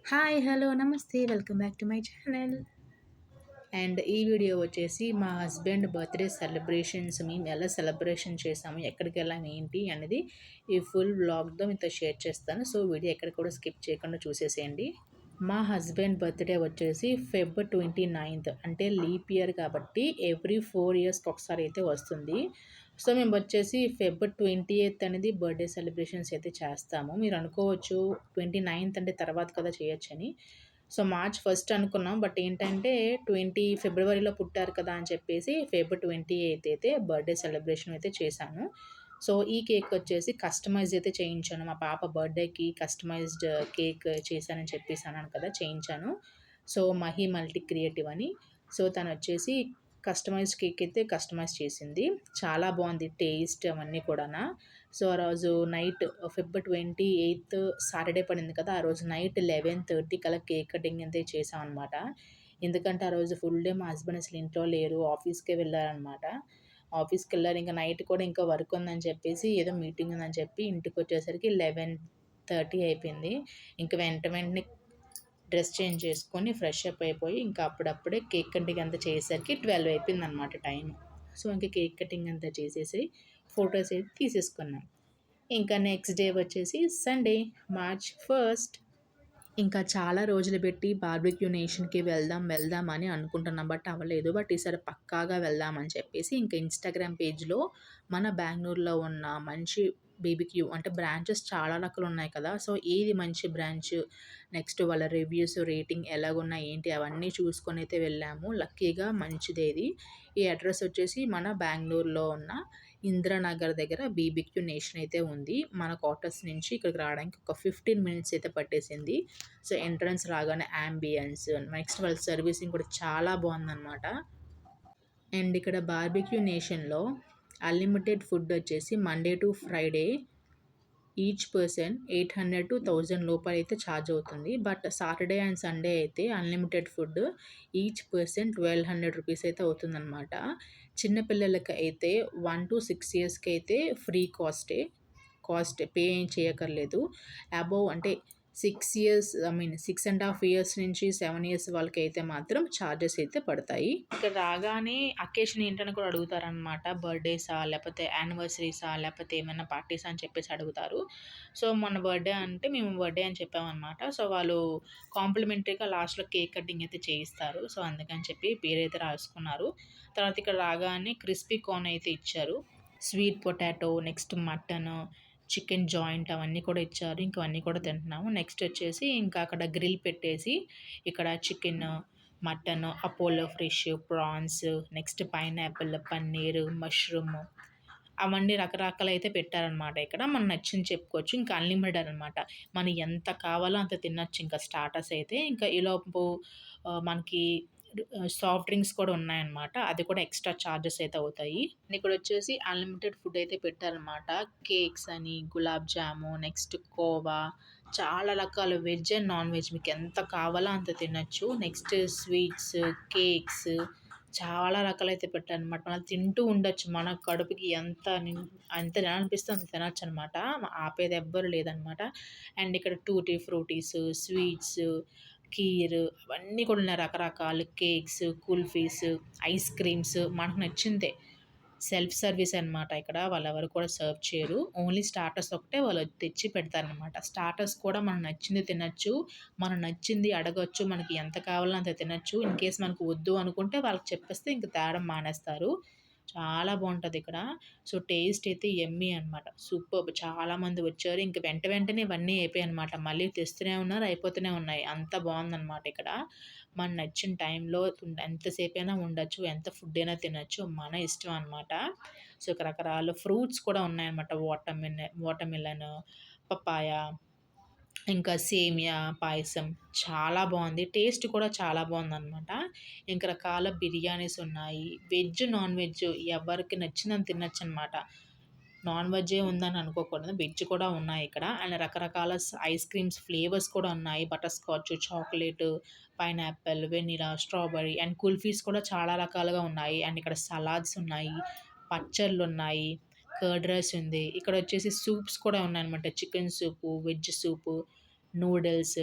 Hi! Hello! నమస్తే. Welcome back to my channel. And ఈ video వచ్చేసి మా హస్బెండ్ బర్త్‌డే సెలబ్రేషన్స్ మేము ఎలా సెలబ్రేషన్ చేసాము, ఎక్కడికెళ్ళాము, ఏంటి అనేది ఈ ఫుల్ వ్లాగ్‌తో మీతో షేర్ చేస్తాను. సో, వీడియో ఎక్కడ కూడా స్కిప్ చేయకుండా చూసేసేయండి. మా హస్బెండ్ బర్త్‌డే వచ్చేసి ఫెబ్ 29థ్ అంటే లీప్ ఇయర్ కాబట్టి ఎవ్రీ 4 ఇయర్స్‌కి ఒకసారి అయితే వస్తుంది. సో, మేము వచ్చేసి ఫెబ్ 28థ్ అనేది బర్త్‌డే సెలబ్రేషన్స్ అయితే చేస్తాము. మీరు అనుకోవచ్చు 29థ్ అంటే తర్వాత కదా చేయొచ్చని. సో, మార్చ్ 1 అనుకున్నాం. బట్ ఏంటంటే 20 ఫిబ్రవరిలో పుట్టారు కదా అని చెప్పేసి ఫెబ్ 28థ్ అయితే బర్త్‌డే సెలబ్రేషన్ అయితే చేశాను. సో, ఈ కేక్ వచ్చేసి కస్టమైజ్ అయితే చేయించాను. మా పాప బర్త్‌డేకి కస్టమైజ్డ్ కేక్ చేశానని చెప్పేసి అన్నాను కదా! చేయించాను. సో, మహి మల్టీ క్రియేటివ్ అని. సో, తనొచ్చేసి కస్టమైజ్డ్ కేక్ అయితే కస్టమైజ్ చేసింది. చాలా బావుంది టేస్ట్ అవన్నీ కూడానా. సో, ఆ రోజు నైట్ ఫెబ్ 28థ్ సాటర్‌డే పడింది కదా! ఆ రోజు నైట్ 11:30 కల్లా కేక్ కటింగ్ అయితే చేశామనమాట. ఎందుకంటే ఆ రోజు ఫుల్ డే మా హస్బెండ్ అసలు ఇంట్లో లేరు. ఆఫీస్‌కే వెళ్లారనమాట. ఆఫీస్‌కెళ్లారు. ఇంక నైట్ కూడా ఇంకా వర్క్ ఉందని చెప్పేసి ఏదో మీటింగ్ ఉందని చెప్పి ఇంటికొచ్చేసరికి 11:30 అయిపోయింది. ఇంక వెంటనే డ్రెస్ చేంజ్ చేసుకొని ఫ్రెష్ అప్ అయిపోయి ఇంకా అప్పుడప్పుడే కేక్ కటింగ్ అంతా చేసేసరికి 12 అయిపోయిందనమాట టైము. సో, ఇంక కేక్ కటింగ్ అంతా చేసేసి ఫోటోస్ అయితే తీసేసుకున్నాం. ఇంకా నెక్స్ట్ డే వచ్చేసి సండే మార్చ్ 1 ఇంకా చాలా రోజులు పెట్టి బార్బిక్యూ నేషన్‌కి వెళ్దాం అని అనుకుంటున్నాం. బట్ అవ్వలేదు. బట్ ఈసారి పక్కాగా వెళ్దామని చెప్పేసి ఇంకా ఇన్‌స్టాగ్రామ్ పేజ్‌లో మన బెంగుళూరులో ఉన్న మంచి బీబీక్యూ అంటే బ్రాంచెస్ చాలా రకాలున్నాయి కదా! సో, ఏది మంచి బ్రాంచ్, నెక్స్ట్ వాళ్ళ రివ్యూస్, రేటింగ్ ఎలాగున్నాయి, ఏంటి అవన్నీ చూసుకొనైతే వెళ్ళాము. లక్కీగా మంచిదేది. ఈ అడ్రెస్ వచ్చేసి మన బెంగుళూరులో ఉన్న ఇందిరానగర్ దగ్గర బీబీక్యూ నేషన్ అయితే ఉంది. మన క్వార్టర్స్ నుంచి ఇక్కడికి రావడానికి ఒక 15 మినిట్స్ అయితే పట్టేసింది. సో, ఎంట్రన్స్ రాగానే యాంబియన్స్, నెక్స్ట్ వాళ్ళ సర్వీసింగ్ కూడా చాలా బావుందనమాట. అండ్ ఇక్కడ బార్బిక్యూ నేషన్‌లో అన్‌లిమిటెడ్ ఫుడ్ వచ్చేసి Monday to Friday each person 800-1000 లోపలైతే ఛార్జ్ అవుతుంది. బట్ సాటర్‌డే అండ్ సండే అయితే unlimited food each person 1200 rupees అయితే అవుతుందనమాట. చిన్న పిల్లలకి అయితే 1-6 ఇయర్స్‌కి అయితే ఫ్రీ కాస్ట్ పే ఏం చేయక్కర్లేదు. అబోవ్ అంటే 6 ½ ఇయర్స్ నుంచి 7 ఇయర్స్ వాళ్ళకైతే మాత్రం ఛార్జెస్ అయితే పడతాయి. ఇక్కడ రాగానే అకేషన్ ఏంటని కూడా అడుగుతారనమాట. బర్త్‌డేసా? లేపోతే యానివర్సరీసా? లేపోతే ఏమైనా పార్టీసా? అని చెప్పేసి అడుగుతారు. సో, మొన్న బర్త్‌డే అంటే మేము బర్త్‌డే అని చెప్పామనమాట. సో, వాళ్ళు కాంప్లిమెంటరీగా లాస్ట్‌లో కేక్ కటింగ్ అయితే చేయిస్తారు. సో, అందుకని చెప్పి పేరైతే రాసుకున్నారు. తర్వాత ఇక్కడ రాగానే క్రిస్పీ కార్న్ అయితే ఇచ్చారు. Sweet potato, next mutton, chicken joint అవన్నీ కూడా ఇచ్చారు. ఇంక అవన్నీ కూడా తింటున్నాము. నెక్స్ట్ వచ్చేసి ఇంకా అక్కడ గ్రిల్ పెట్టేసి ఇక్కడ chicken, mutton, Apollo fish, prawns, next pineapple, paneer, mushroom అవన్నీ రకరకాలైతే పెట్టారనమాట ఇక్కడ. మనకు నచ్చింది చెప్పుకోవచ్చు. ఇంకా అన్‌లిమిటెడ్ అనమాట. మనం ఎంత కావాలో అంత తినొచ్చు ఇంకా స్టార్టర్స్ అయితే. ఇంకా ఈలోపు మనకి సాఫ్ట్ డ్రింక్స్ కూడా ఉన్నాయన్నమాట. అది కూడా ఎక్స్‌ట్రా చార్జెస్ అయితే అవుతాయి. ఇక్కడొచ్చేసి అన్‌లిమిటెడ్ ఫుడ్ అయితే పెట్టారనమాట. కేక్స్ అని, గులాబ్ జాము, నెక్స్ట్ కోవా చాలా రకాల వెజ్ అండ్ నాన్ వెజ్ మీకెంత కావాలో అంత తినొచ్చు. నెక్స్ట్ స్వీట్స్, కేక్స్ చాలా రకాలైతే పెట్టారనమాట. మనం తింటూ ఉండొచ్చు. మన కడుపుకి ఎంత తినాలనిపిస్తే అంత తినొచ్చనమాట. ఆపేదెవ్వరు లేదనమాట. అండ్ ఇక్కడ టూటీ ఫ్రూటీస్, స్వీట్స్, కీర్ అవన్నీ కూడా ఉన్నాయి. రకరకాల కేక్స్, కుల్ఫీస్, ఐస్ క్రీమ్స్ మనకు నచ్చిందే. సెల్ఫ్ సర్వీస్ అనమాట ఇక్కడ. వాళ్ళెవరు కూడా సర్వ్ చేయరు. ఓన్లీ స్టార్టర్స్ ఒకటే వాళ్ళు తెచ్చి పెడతారనమాట. స్టార్టర్స్ కూడా మనకు నచ్చింది తినొచ్చు. మనం నచ్చింది అడగొచ్చు. మనకి ఎంత కావాలో అంత తినొచ్చు. ఇన్‌కేస్ మనకు వద్దు అనుకుంటే వాళ్ళకి చెప్పేస్తే ఇంక తేవడం మానేస్తారు. చాలా బావుంటదిక్కడ. సో, టేస్ట్ అయితే యమ్మీ అనమాట. సూపర్బ్! చాలామంది వచ్చారు. ఇంక వెంటనే ఇవన్నీ అయిపోయాయనమాట. మళ్ళీ తెస్తూనే ఉన్నారు. అయిపోతూనే ఉన్నాయి. అంత బావుందనమాట ఇక్కడ. మనకు నచ్చిన టైంలో ఎంతసేపైనా ఉండొచ్చు. ఎంత ఫుడ్ అయినా తినొచ్చు. మన ఇష్టం అనమాట. సో, ఇక్కడ రకరకాల ఫ్రూట్స్ కూడా ఉన్నాయన్నమాట. వాటర్‌మిలన్, పపాయ, ఇంకా సేమియా పాయసం చాలా బావుంది. టేస్ట్ కూడా చాలా బావుందనమాట. ఇంక రకాల బిర్యానీస్ ఉన్నాయి. వెజ్, నాన్ వెజ్ ఎవరికి నచ్చిందని తినొచ్చనమాట. నాన్ వెజ్జే ఉందని అనుకోకూడదు. వెజ్ కూడా ఉన్నాయిక్కడ. అండ్ రకరకాల ఐస్ క్రీమ్స్ ఫ్లేవర్స్ కూడా ఉన్నాయి. Butter scotch, chocolate, pineapple, vanilla, strawberry and kulfis కూడా చాలా రకాలుగా ఉన్నాయి. అండ్ ఇక్కడ సలాడ్స్ ఉన్నాయి. పచ్చళ్ళున్నాయి. కర్డ్ రైస్ ఉంది. ఇక్కడొచ్చేసి సూప్స్ కూడా ఉన్నాయన్నమాట. Chicken soup, veg soup, noodles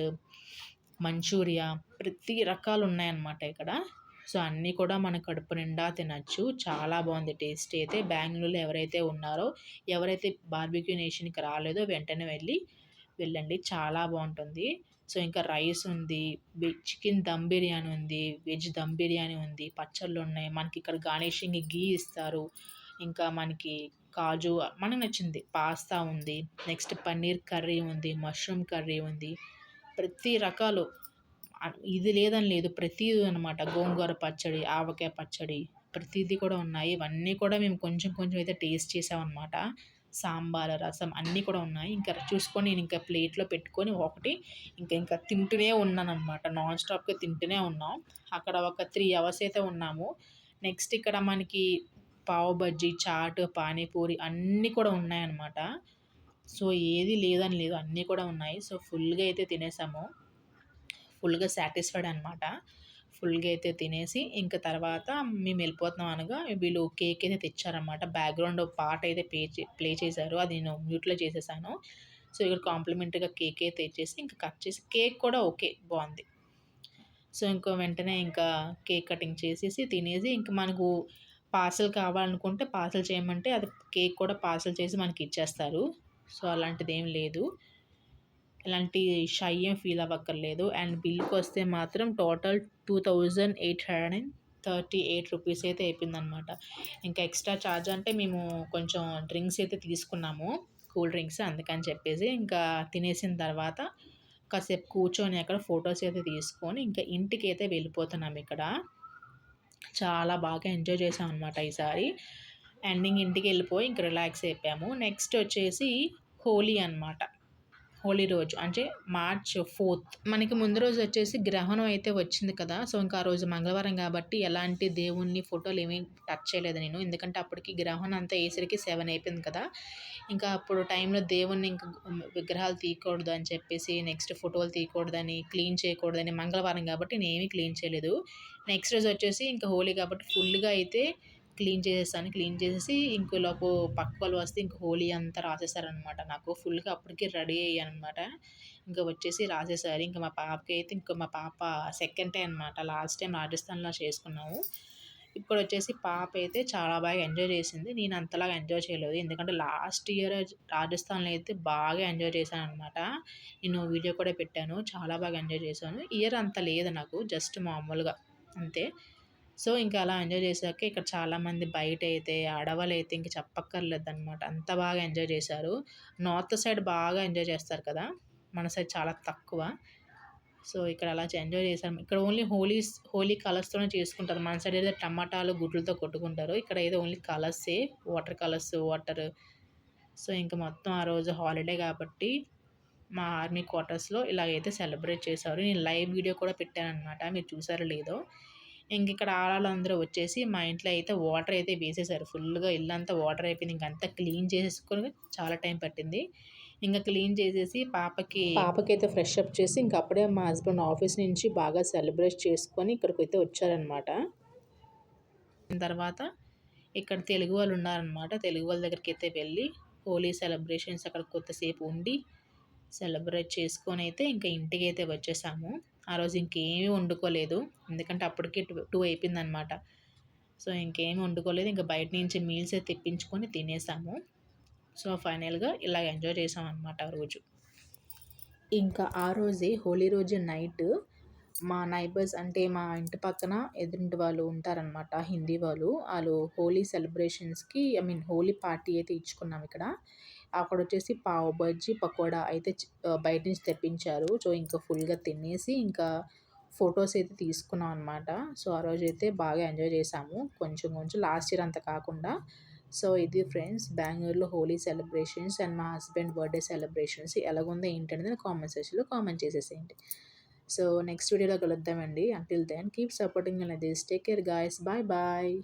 manchuria ప్రతి రకాలు ఉన్నాయన్నమాట ఇక్కడ. సో, అన్నీ కూడా మన కడుపు నిండా తినొచ్చు. చాలా బాగుంది టేస్ట్ అయితే. బెంగుళూరులో ఎవరైతే ఉన్నారో, ఎవరైతే బార్బిక్యూ నేషన్‌కి రాలేదో వెంటనే వెళ్ళండి. చాలా బాగుంటుంది. సో, ఇంకా రైస్ ఉంది, చికెన్ దమ్ బిర్యానీ ఉంది, వెజ్ దమ్ బిర్యానీ ఉంది, పచ్చళ్ళున్నాయి. మనకి ఇక్కడ గార్నిషింగ్ ఘీ ఇస్తారు. ఇంకా మనకి కాజు మనకు నచ్చింది పాస్తా ఉంది. నెక్స్ట్ పన్నీర్ కర్రీ ఉంది, మష్రూమ్ కర్రీ ఉంది. ప్రతి రకాలు ఇది లేదని లేదు. ప్రతీది అనమాట. గోంగూర పచ్చడి, ఆవకాయ పచ్చడి ప్రతీది కూడా ఉన్నాయి. ఇవన్నీ కూడా మేము కొంచెం కొంచెం అయితే టేస్ట్ చేసామనమాట. సాంబార్, రసం అన్నీ కూడా ఉన్నాయి. ఇంకా చూసుకొని నేను ఇంకా ప్లేట్‌లో పెట్టుకొని ఒకటి ఇంకా తింటూనే ఉన్నాననమాట. నాన్ స్టాప్‌గా తింటూనే ఉన్నాం. అక్కడ ఒక 3 అవర్స్ అయితే ఉన్నాము. నెక్స్ట్ ఇక్కడ మనకి పావు బజ్జీ, చాట్, పానీపూరి అన్నీ కూడా ఉన్నాయన్నమాట. సో, ఏది లేదని లేదు. అన్నీ కూడా ఉన్నాయి. సో, ఫుల్‌గా అయితే తినేసాము. ఫుల్‌గా సాటిస్ఫైడ్ అనమాట. ఫుల్‌గా అయితే తినేసి ఇంక తర్వాత మేము వెళ్ళిపోతున్నాం అనగా వీళ్ళు కేక్ అయితే తెచ్చారనమాట. బ్యాక్‌గ్రౌండ్ పాట అయితే ప్లే చేశారు. అది నేను మ్యూట్‌లో చేసేసాను. సో, ఇక్కడ కాంప్లిమెంటరీగా కేక్ అయితే తెచ్చేసి ఇంక కట్ చేసి కేక్ కూడా ఓకే బావుంది. సో, వెంటనే ఇంకా కేక్ కటింగ్ చేసేసి తినేసి ఇంక మనకు పార్సెల్ కావాలనుకుంటే పార్సెల్ చేయమంటే అది కేక్ కూడా పార్సెల్ చేసి మనకిచ్చేస్తారు. సో, అలాంటిదేం లేదు. ఎలాంటి షై ఏం ఫీల్ అవ్వక్కర్లేదు. అండ్ బిల్‌కొస్తే మాత్రం టోటల్ 2838 రూపీస్ అయితే అయిపోయిందనమాట. ఇంకా ఎక్స్‌ట్రా చార్జ్ అంటే మేము కొంచెం డ్రింక్స్ అయితే తీసుకున్నాము. కూల్ డ్రింక్స్ అందుకని చెప్పేసి ఇంకా తినేసిన తర్వాత కాసేపు కూర్చొని అక్కడ ఫోటోస్ అయితే తీసుకొని ఇంకా ఇంటికైతే వెళ్ళిపోతున్నాం ఇక్కడ. చాలా బాగా ఎంజాయ్ చేశామనమాట ఈసారి. ఇంటికెళ్ళిపోయి ఇంక రిలాక్స్ అయిపోయాము. నెక్స్ట్ వచ్చేసి హోలీ అనమాట. హోలీ రోజు అంటే మార్చ్ 4థ్ మనకి ముందు రోజు వచ్చేసి గ్రహణం అయితే వచ్చింది కదా! సో, ఇంకా ఆ రోజు మంగళవారం కాబట్టి ఎలాంటి దేవుడిని ఫోటోలు ఏమి టచ్ చేయలేదు నేను. ఎందుకంటే అప్పటికి గ్రహణం అంతా అయ్యేసరికి 7 అయిపోయింది కదా! ఇంకా అప్పుడు టైంలో దేవుడిని ఇంక విగ్రహాలు తీయకూడదు అని చెప్పేసి నెక్స్ట్ ఫోటోలు తీయకూడదని, క్లీన్ చేయకూడదని మంగళవారం కాబట్టి నేనేమి క్లీన్ చేయలేదు. నెక్స్ట్ రోజు వచ్చేసి ఇంకా హోలీ కాబట్టి ఫుల్‌గా అయితే క్లీన్ చేసేసాను. క్లీన్ చేసేసి ఇంకోలోపు పక్క వాళ్ళు వస్తే ఇంక హోలీ అంతా రాసేసారనమాట నాకు. ఫుల్‌గా అప్పటికే రెడీ అయ్యాననమాట. ఇంక వచ్చేసి రాసేసారు. ఇంక మా పాపకైతే మా పాప సెకండ్ టైమ్ అనమాట. లాస్ట్ టైమ్ రాజస్థాన్‌లో చేసుకున్నాము. ఇప్పుడొచ్చేసి పాప అయితే చాలా బాగా ఎంజాయ్ చేసింది. నేను అంతలాగా ఎంజాయ్ చేయలేదు. ఎందుకంటే లాస్ట్ ఇయర్ రాజస్థాన్‌లో అయితే బాగా ఎంజాయ్ చేశాననమాట. నేను వీడియో కూడా పెట్టాను. చాలా బాగా ఎంజాయ్ చేశాను. ఇయర్ అంత లేదు నాకు. జస్ట్ మామూలుగా అంతే. సో, ఇంకా అలా ఎంజాయ్ చేశాక ఇక్కడ చాలామంది బయటైతే, ఆడవాళ్ళైతే ఇంక చెప్పక్కర్లేదనమాట. అంత బాగా ఎంజాయ్ చేశారు. నార్త్ సైడ్ బాగా ఎంజాయ్ చేస్తారు కదా! మన సైడ్ చాలా తక్కువ. సో, ఇక్కడ అలా ఎంజాయ్ చేశాం. ఇక్కడ ఓన్లీ హోలీ కలర్స్‌తోనే చేసుకుంటారు. మన సైడ్ అయితే టమాటాలు, గుడ్లతో కొట్టుకుంటారు. ఇక్కడ అయితే ఓన్లీ కలర్సే. Water colours, water. సో, ఇంక మొత్తం ఆ రోజు హాలిడే కాబట్టి మా ఆర్మీ క్వార్టర్స్‌లో ఇలాగైతే సెలబ్రేట్ చేశారు. నేను లైవ్ వీడియో కూడా పెట్టాననమాట. మీరు చూసారో లేదో. ఇక్కడ ఆడోళ్ళందరూ వచ్చేసి మా ఇంట్లో అయితే వాటర్ అయితే వేసేసారు. ఫుల్‌గా ఇల్లంతా వాటర్ అయిపోయింది. ఇంకంతా క్లీన్ చేసేసుకొని చాలా టైం పట్టింది. క్లీన్ చేసేసి పాపకైతే ఫ్రెష్ అప్ చేసి అప్పుడే మా హస్బెండ్ ఆఫీస్ నుంచి బాగా సెలబ్రేట్ చేసుకొని ఇక్కడికైతే వచ్చారనమాట. తర్వాత ఇక్కడ తెలుగు వాళ్ళు ఉన్నారనమాట. తెలుగు వాళ్ళ దగ్గరికైతే వెళ్ళి హోలీ సెలబ్రేషన్స్ అక్కడ కొద్దిసేపు ఉండి సెలబ్రేట్ చేసుకొనైతే ఇంటికైతే వచ్చేసాము. ఆ రోజు ఇంకేమీ వండుకోలేదు. ఎందుకంటే అప్పటికే 2 అయిపోయిందనమాట. సో, ఇంకేమి వండుకోలేదు. బయట నుంచి మీల్సే తెప్పించుకొని తినేసాము. సో, ఫైనల్‌గా ఇలా ఎంజాయ్ చేసామనమాట ఆ రోజు. ఆ రోజే హోలీ రోజు నైట్ మా నైబర్స్ అంటే మా ఇంటి పక్కన ఎదురింటి వాళ్ళు ఉంటారనమాట హిందీ వాళ్ళు. ఆళ్ళు హోలీ సెలబ్రేషన్స్‌కి హోలీ పార్టీ అయితే ఇచ్చుకున్నాం ఇక్కడ. అక్కడొచ్చేసి పావ్ బజ్జీ, పకోడా అయితే బయట నుంచి తెప్పించారు. సో, ఫుల్‌గా తినేసి ఫోటోస్ అయితే తీసుకున్నాం అనమాట. సో, ఆ రోజైతే బాగా ఎంజాయ్ చేశాము. కొంచెం కొంచెం లాస్ట్ ఇయర్ అంత కాకుండా. సో, ఇది ఫ్రెండ్స్ బెంగుళూరులో హోలీ సెలబ్రేషన్స్ అండ్ మా హస్బెండ్ బర్త్‌డే సెలబ్రేషన్స్ ఎలాగుందో ఏంటనేది కామెంట్ సెక్షన్‌లో కామెంట్ చేసేసేయండి. సో, నెక్స్ట్ వీడియోలో కలుద్దామండి. Until then keep supporting me like this. Take care guys. Bye bye.